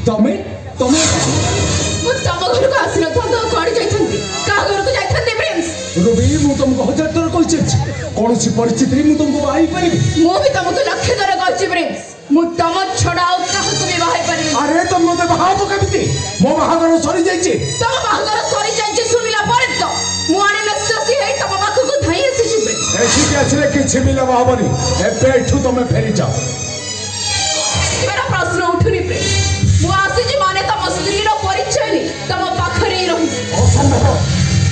तमे तमे मु तम घर को आसी न था तो कोड़ी जाइथंती का घर को जाइथंती प्रिंस रुबी मु तुमको 1000 थर कहछि कौन सी परिस्थिति मु तुमको बाही परिबी मु भी तुमको लक्ष थर कहछि प्रिंस मु तम छडा और काहको भी बाही परिबी अरे तुम मते बाहाबो केमिति मो बाहागर सरी जाइछि तम बाहागर सरी जाइछि सुनिला परे तो मु आने नससी है तम पाखु को धाई आसी प्रिंस एठी के आछले किछि मिला बाहबनी एबे एठू तुम फेरी जाओ मेरा प्रश्न उठुनी प्रिंस मु आसी जी माने तम स्त्री रो परिचय नि तम पाखरे ही रही असंभव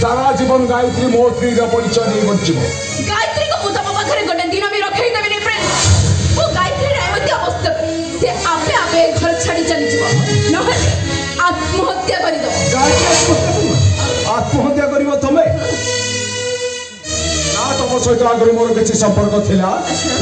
सारा जीवन गायत्री मो स्त्री रो परिचय नहीं बचिबो गायत्री को मु तम पाखरे गोटे दिन भी रखै देबे नि प्रिंस मु गायत्री रे एमति अवस्था से आपे आपे घर छाड़ी चली जीव नहले आत्महत्या करि दो गायत्री आत्महत्या करिवो तमे ना तुम सहित आगे मोर किसी संपर्क थिला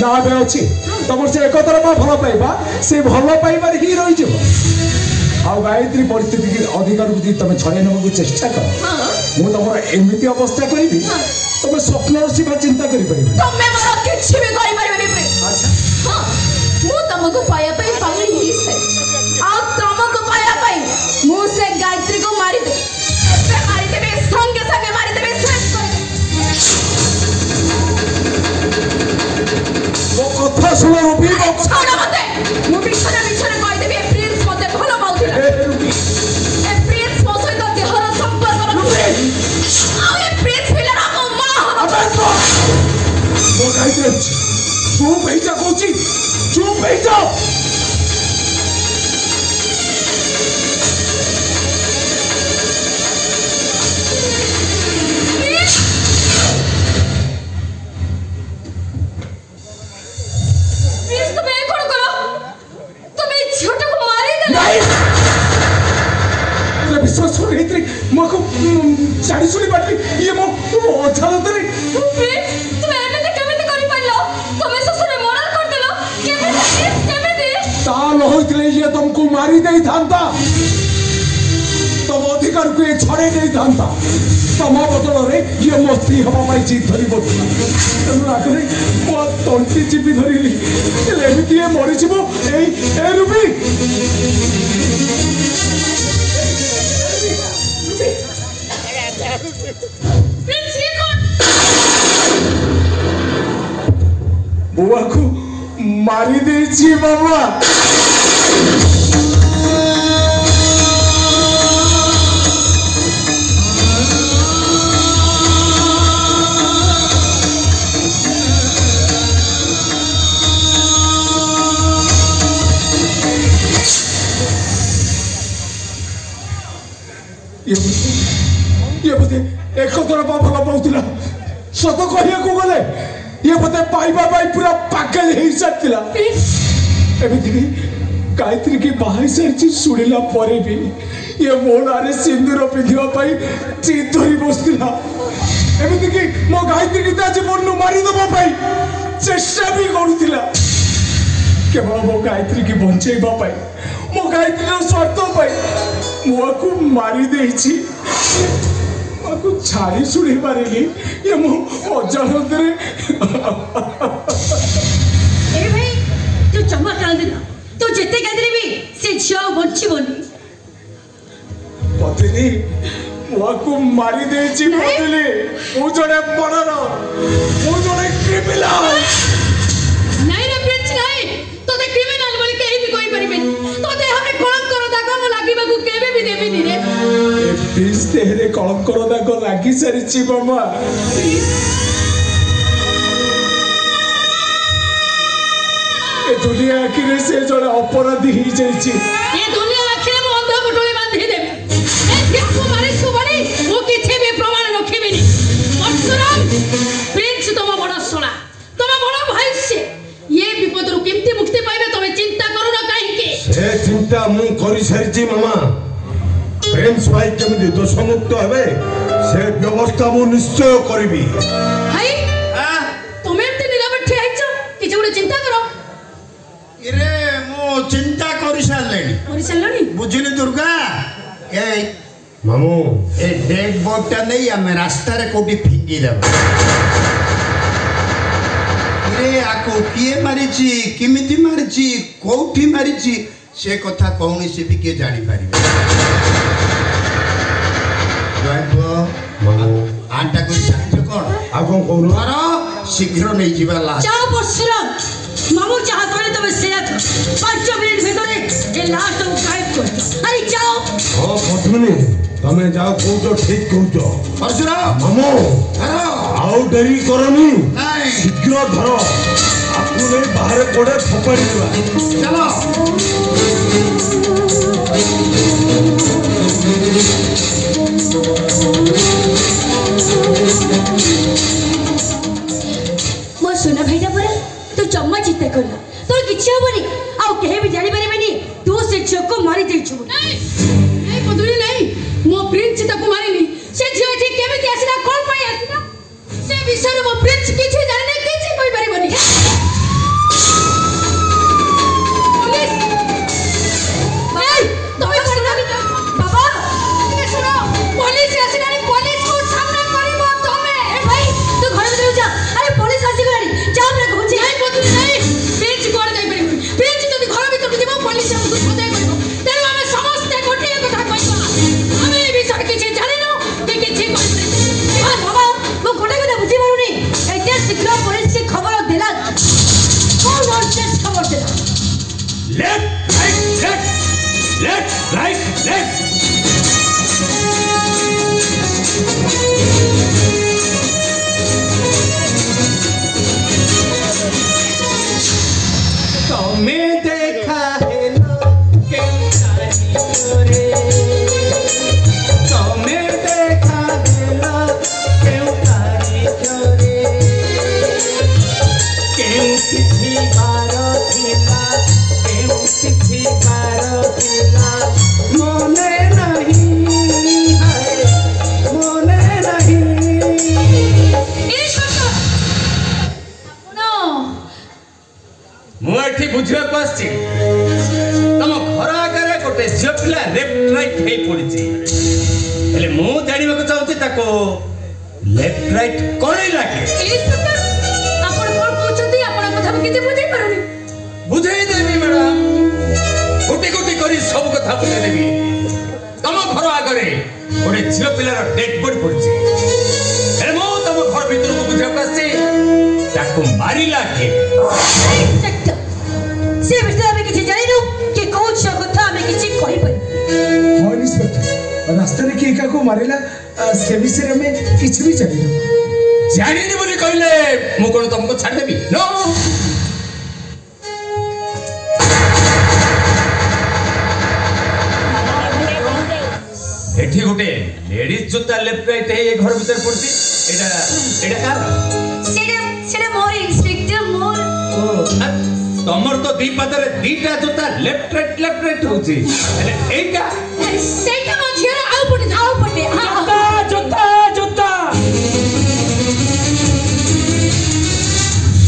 ना बे अछि तुम से एक तरफा भल पाइबा से भल पाइबार ही रही जब आ गायत्री परिस्थिति की अधिकार को तुम छड़े नेबा चेष्टा कर मु तुम एमिति अवस्था करी तुम स्वप्न सीमा चिंता करि परिबे तमे मोर किछि भी करि परिबे नि अच्छा हां मु तुमको पाया पे पागल ही से आ तुमको पाया पे मु से गायत्री को मारी दे पे मारी देबे संगे संगे मारी देबे शेष कर वो कथा सुनो रुबी छोड़ मते मु बिछरे कहि देबे प्रिंस मते भलो पाउथिला ए प्रिंस मो सहित देहर संपर्क रखुए आ ए प्रिंस पिलरा को मां अबे तो वो गायत्री चुप भेजा कोची चुप भेजा विश्वास नहीं मको साड़ी सुनी बाटी ये मो अचानक रे तुम एमे केमिति करि पाइलो तुमे ससुरे मरल कर देलो केमिति ता न होइतले ये तुमको मारी देई थांता तुम अधिकार को ये छड़े देई थांता तम बदल रे ये मस्ती हवा पाई जीत धरी बतला तनु आखरे मो तंती चिपी धरिली एमिति ये मरि जिवो ए रुबी बुआ को मारी देछि बाबा ये बते एक तरफ भल पाउतिला सत कहिया को गले ये बते पाइबा पाई पूरा पागल हे साथिला एमिति भी गायत्री की बाहर से सुनिला परे भी ये मोनारे सिंदूर पिंधिवा पाई चित धरी बसतिला एमिति की मो गायत्री की ता जीवन नु मारी दबा पाई चेष्टा भी करूतिला केवल मो गायत्री की बंचेबा पाई मो गायत्री रो स्वार्थ पाई मुआ को मारी देछि को छाड़ी सुनी पारिली ये मो अजानत रे ए भाई तू जमा कर देना तू जेते गादरी भी से जाओ बंचीबनी पतिनी मुआ को मारी देछि पतिली मु जने बडर मु जने क्रिमिनल नहीं रे प्रिंस नहीं तो ते क्रिमिनल बोली केही भी कोई परिबे तो ते हमरे कलंक कर दाग म लागिबा को केबे भी देबी नी रे ए प्लीज तेरे कलंक कर दाग लागी सारिछि मामा ए दुनिया आखिरे से जड़े अपराधी ही जाइछि ये दुनिया आखिरे म अंधा पटोली बांधी देबे ए देखो मारे सुबनी वो किछि भी प्रमाण रखिबी नी परशुराम प्रिंस तुम बड़ सोना तुम बड़ भाई से ये विपद रु केमती मुक्ति पाइबे तमे चिंता करू ना काहे के से चिंता मु करि सारिछि मामा प्रिंस भाई केमती दोष मुक्त हेबे से व्यवस्था मु निश्चय करबी हाय तुम एमती निलाबे ठेइछ कि जोडे चिंता करो इरे मो चिंता करि सारलेनी बुझिली दुर्गा ए मामू ए डेड बॉडीटा नहीं हमें रास्ता रे कोडी फिंगी देबा इरे आको किए मारिछि किमिति मारिछि कोठी मारिछि से कथा कौन से भी किए जानी पारिबे आंटा को चाहिए कौन आगो कौन मारो शीघ्र नहीं जीवा लाश जाओ परशुराम मामू जहाँ करे तबे सेया 5 मिनट भीतर ये लाश तो गायब कर अरे जाओ हाँ पद्मिनी तमें जाओ कौचो ठीक कौचो परशुराम मामो धरो आओ डरी करनी नहीं शीघ्र धरो आपको नहीं बाहर पड़े फपाड़ी दिवा चलो मो सुना भाईटा पर तू जम्मा चिंता करना तोर किछि हबनी आ केहे भी जानि परिबेनी तू से चको मारी देछु नहीं पदुरी नहीं मो प्रिंस ताको मारिनी से झियो ठीक केमिति आसिना कोन पई आसिना से विषय मो प्रिंस किछि जाने किछि कहि परिबनी पुलिस भाई तोय सुनानी बाबा ए सुनो पुलिस आसिना पुलिस को सामना करिवो तमे ए भाई तू घर में जा अरे पुलिस आसी गलानी जा रे घुची नहीं पदुरी नहीं प्रिंस कोन जाई परिबनी प्रिंस जदि घर भीतर जिवो पुलिस हमको सदाय करिवो तेनु हमें समस्त गोटे कथा कहबा हमें ए विषय किछि जानिनो कि किछि कहि हां बाबा मो कोटे को बुझी मारुनी एते शीघ्र पुलिस के खबर देला कौन और से खबर देला लेफ्ट राइट लेफ्ट तुम्हें देखा है ना क्यों रे तुम्हें देखा है ना क्यों रे क्यों चिट्ठी बारो थिला क्यों चिट्ठी बारो थिला मोने नहीं है मोने नहीं ମୁଁ ଏଠି ବୁଝିବାକୁ ଆସିଛି ତମ ଘର ଆଗରେ ଗୋଟେ ଝିଅ ପିଲା ଲେଫ୍ଟ ରାଇଟ୍ ହେଇ ପଡିଛି ହେଲେ ମୁଁ ଜାଣିବାକୁ ଚାହୁଁଛି ତାକୁ ଲେଫ୍ଟ ରାଇଟ୍ କଣେଇଲା କି ଇନ୍ସପେକ୍ଟର ଆପଣ କଣ କହୁଛନ୍ତି ଆପଣ କଥା ମୁଁ କିଛି ବୁଝି ପାରୁନି ବୁଝେଇ ଦେବି ମ୍ୟାଡାମ ଗୋଟି ଗୋଟି କରି ସବୁ କଥା ବୁଝେଇ ଦେବି ତମ ଘର ଆଗରେ ଗୋଟେ ଝିଅ ପିଲାର ଡେଡ୍ ବଡି ପଡିଛି ହେଲେ ମୁଁ ତମ ଘର ଭିତରକୁ ବୁଝିବାକୁ ଆସିଛି ତାକୁ ମାରିଲା କିଏ इंस्पेक्टर से विषय में किछि जानिनु कि कौन सा कथा में किछि कहि परि हाँ इंस्पेक्टर रास्ता रे किए काको मारेला से विषय में किछि भी जानिनु ଜାଣିନି ବୋଲି କହିଲେ ମୁଁ କଣ ତମକୁ ଛାଡ଼ିଦେବି नो ଏଠି ଗୋଟେ ଲେଡିଜ ଜୋତା ଲେଫ୍ଟ ରାଇଟ୍ ହେଇ ଘର ଭିତରେ ପଡୁଛି ଏଟା ଏଟା କାର सेडा मोर इंस्पेक्टर मोर ତମର ତ ଦି ପାଦରେ ଦିଟା ଜୋତା ଲେଫ୍ଟ ରାଇଟ୍ ହଉଛି ହେଲେ ଏଇଟା ସେଇଟା ମୋ ଝିଅର ଆଉ ପଟେ जोता जोता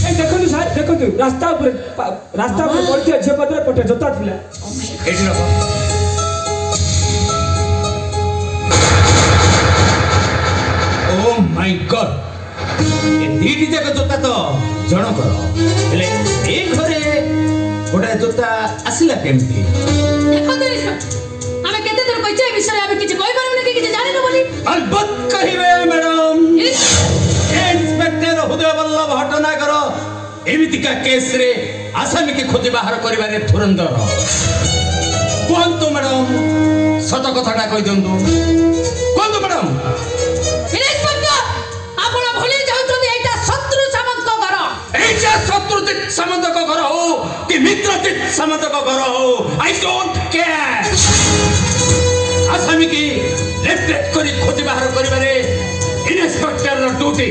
ए देखो रास्ता ऊपर पड़ती झे पदरे पटे जोता थिला ଏଠି ରଖ ओ माय गॉड ଏ ଦିଟି ଯାକ ଜୋତା ତ ଜଣଙ୍କର ହେଲେ ଏ ଘରେ ଗୋଟାଏ ଜୋତା ଆସିଲା କେମିତି ଦେଖନ୍ତୁ ଆମେ କେତେ ଥର କହିଛେ ଏ ବିଷୟରେ ଆମେ କିଛି କହିପାରିବୁନି କି କିଛି ଜାଣିନୁ ବୋଲି अलबत् कहिबे मैडम इंस्पेक्टर हृदय बल्लभ भट्टनागर एमितिका केस रे आसामी के खोजी बाहर करिबारे धुरंधर कोंतु मैडम सत कथाटा कहि दंतु कोंतु मैडम इंस्पेक्टर आपण भूली जाउछन एटा शत्रु सामंत घर एटा शत्रुजित सामंत को घर हो कि मित्रजित सामंत को घर हो आई डोंट केयर आसामी की लेफ्ट राइट करी खोजी बाहर करिबारे इंस्पेक्टर रो ड्यूटी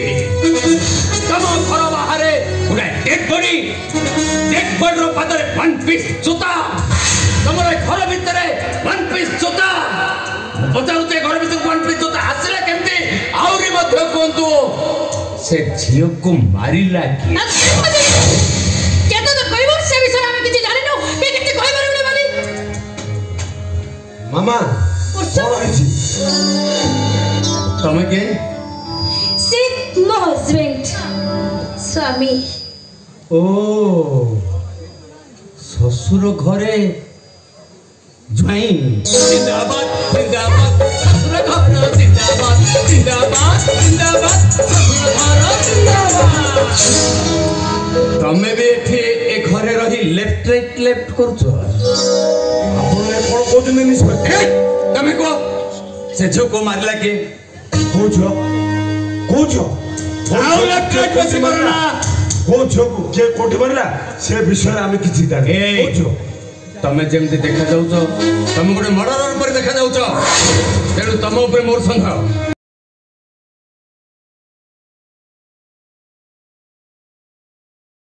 तम घर बाहर गोटे डेड बॉडी रो पादरे वन पीस जूता तमर घर भितर वन पीस जूता पचारुते घर भितर वन पीस जूता आसला केमते आउरी मध्य कोंतु से झियो को मारिला की केते तो कहबो से विषय ଆମେ କିଛି ଜାଣିନୁ କି କିଛି କହିପାରିବୁନି ବୋଲି मामा तमे के से मो हस्बैंड स्वामी ओ ससुर घरे ଜ୍ୱାଇଁ ଜିନ୍ଦାବାଦ ଜିନ୍ଦାବାଦ ଶ୍ୱଶୁର ଘର ଜିନ୍ଦାବାଦ ଜିନ୍ଦାବାଦ ଜିନ୍ଦାବାଦ ଶ୍ୱଶୁର ଘର ଜିନ୍ଦାବାଦ। ତମେ ବି ଏଠି ଏ ଘରେ ରହି ଲେଫ୍ଟ ରାଇଟ୍ ଲେଫ୍ଟ କରୁଛ। ଆପଣ ଏ କ'ଣ କହୁଛନ୍ତି ନିଷ୍ପତ୍ତି? ତମେ କୁହ ସେ ଝିଅକୁ ମାରିଲା କିଏ? କୋଉ ଝିଅ? କୋଉ ଝିଅ? ଆଉ ଲେଫ୍ଟ ରାଇଟ୍ ବେଶୀ କରନା। କୋଉ ଝିଅକୁ କିଏ କୋଉଠି ମାରିଲା ସେ ବିଷୟରେ ଆମେ କିଛି ଜାଣିନି। କୋଉ ଝିଅ? ତମେ ଯେମିତି ଦେଖାଯାଉଛ ତମେ ଗୋଟେ ମର୍ଡରର ଉପରେ ଦେଖାଯାଉଛ, ତେଣୁ ତମ ଉପରେ ମୋର ସନ୍ଦେହ।